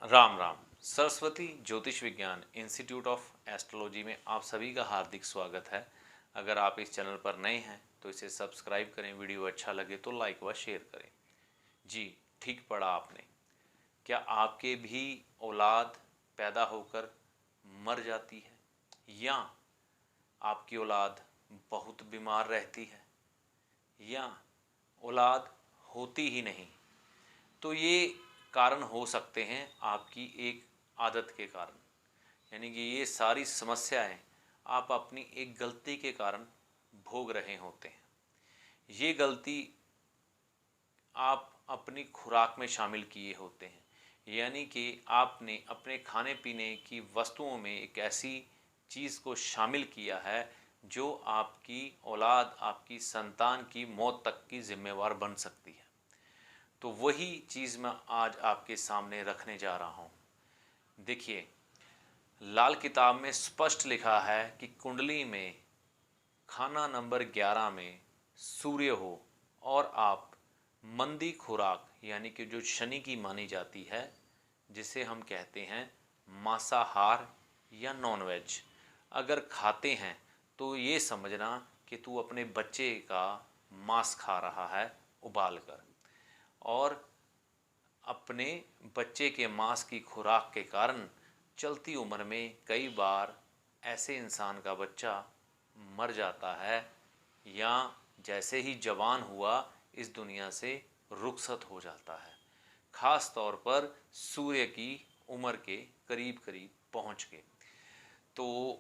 राम राम। सरस्वती ज्योतिष विज्ञान institute of astrology में आप सभी का हार्दिक स्वागत है। अगर आप इस चैनल पर नए हैं तो इसे सब्सक्राइब करें, वीडियो अच्छा लगे तो लाइक व शेयर करें। जी, ठीक पढ़ा आपने। क्या आपके भी औलाद पैदा होकर मर जाती है, या आपकी औलाद बहुत बीमार रहती है, या औलाद होती ही नहीं? तो ये कारण हो सकते हैं आपकी एक आदत के कारण। यानी कि ये सारी समस्याएं आप अपनी एक गलती के कारण भोग रहे होते हैं। ये गलती आप अपनी खुराक में शामिल किए होते हैं। यानी कि आपने अपने खाने पीने की वस्तुओं में एक ऐसी चीज़ को शामिल किया है जो आपकी औलाद, आपकी संतान की मौत तक की जिम्मेवार बन सकती है। तो वही चीज़ मैं आज आपके सामने रखने जा रहा हूँ। देखिए, लाल किताब में स्पष्ट लिखा है कि कुंडली में खाना नंबर 11 में सूर्य हो और आप मंदी खुराक यानी कि जो शनि की मानी जाती है, जिसे हम कहते हैं मांसाहार या नॉनवेज, अगर खाते हैं तो ये समझना कि तू अपने बच्चे का मांस खा रहा है उबाल कर। और अपने बच्चे के मांस की खुराक के कारण चलती उम्र में कई बार ऐसे इंसान का बच्चा मर जाता है, या जैसे ही जवान हुआ इस दुनिया से रुखसत हो जाता है, खास तौर पर सूर्य की उम्र के करीब करीब पहुंच के। तो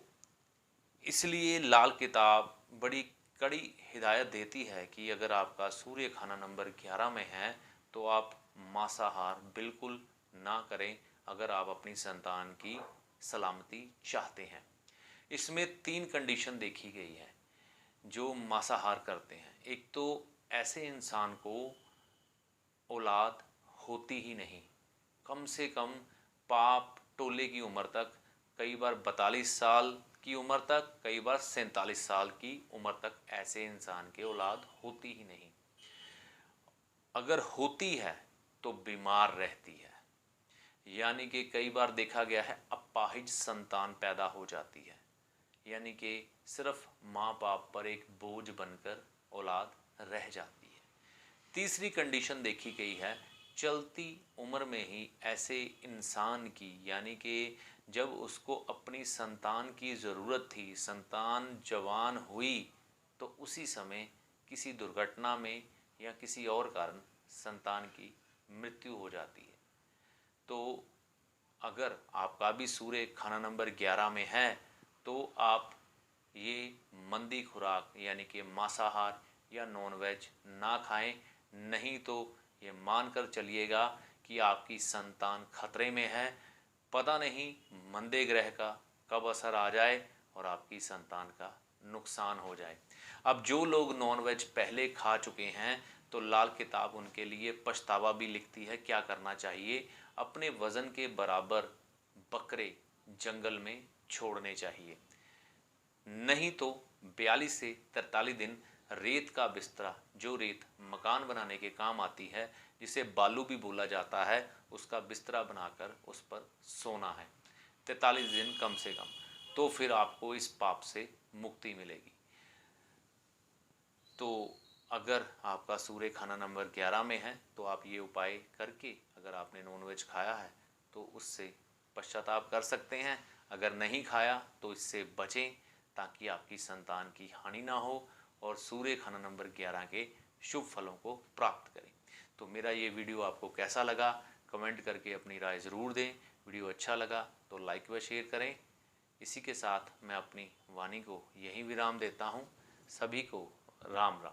इसलिए लाल किताब बड़ी कड़ी हिदायत देती है कि अगर आपका सूर्य खाना नंबर 11 में है तो आप मांसाहार बिल्कुल ना करें, अगर आप अपनी संतान की सलामती चाहते हैं। इसमें 3 कंडीशन देखी गई है जो मांसाहार करते हैं। एक तो ऐसे इंसान को औलाद होती ही नहीं, कम से कम पाप टोले की उम्र तक, कई बार 42 साल की उम्र तक, कई बार 47 साल की उम्र तक ऐसे इंसान के औलाद होती ही नहीं। अगर होती है तो बीमार रहती है, यानी कि कई बार देखा गया है अपाहिज संतान पैदा हो जाती है, यानी कि सिर्फ माँ बाप पर एक बोझ बनकर औलाद रह जाती है। तीसरी कंडीशन देखी गई है चलती उम्र में ही ऐसे इंसान की, यानी कि जब उसको अपनी संतान की ज़रूरत थी, संतान जवान हुई, तो उसी समय किसी दुर्घटना में या किसी और कारण संतान की मृत्यु हो जाती है। तो अगर आपका भी सूर्य खाना नंबर 11 में है तो आप ये मंदी खुराक यानी कि मांसाहार या नॉनवेज ना खाएं। नहीं तो ये मानकर चलिएगा कि आपकी संतान खतरे में है। पता नहीं मंदे ग्रह का कब असर आ जाए और आपकी संतान का नुकसान हो जाए। अब जो लोग नॉनवेज पहले खा चुके हैं तो लाल किताब उनके लिए पछतावा भी लिखती है क्या करना चाहिए। अपने वज़न के बराबर बकरे जंगल में छोड़ने चाहिए, नहीं तो 42 से 43 दिन रेत का बिस्तरा, जो रेत मकान बनाने के काम आती है, जिसे बालू भी बोला जाता है, उसका बिस्तरा बनाकर उस पर सोना है 43 दिन कम से कम। तो फिर आपको इस पाप से मुक्ति मिलेगी। तो अगर आपका सूर्य खाना नंबर 11 में है तो आप ये उपाय करके, अगर आपने नॉनवेज खाया है तो उससे पश्चाताप कर सकते हैं। अगर नहीं खाया तो इससे बचें ताकि आपकी संतान की हानि ना हो और सूर्य खाना नंबर 11 के शुभ फलों को प्राप्त करें। तो मेरा ये वीडियो आपको कैसा लगा कमेंट करके अपनी राय ज़रूर दें। वीडियो अच्छा लगा तो लाइक व शेयर करें। इसी के साथ मैं अपनी वाणी को यहीं विराम देता हूँ। सभी को राम राम।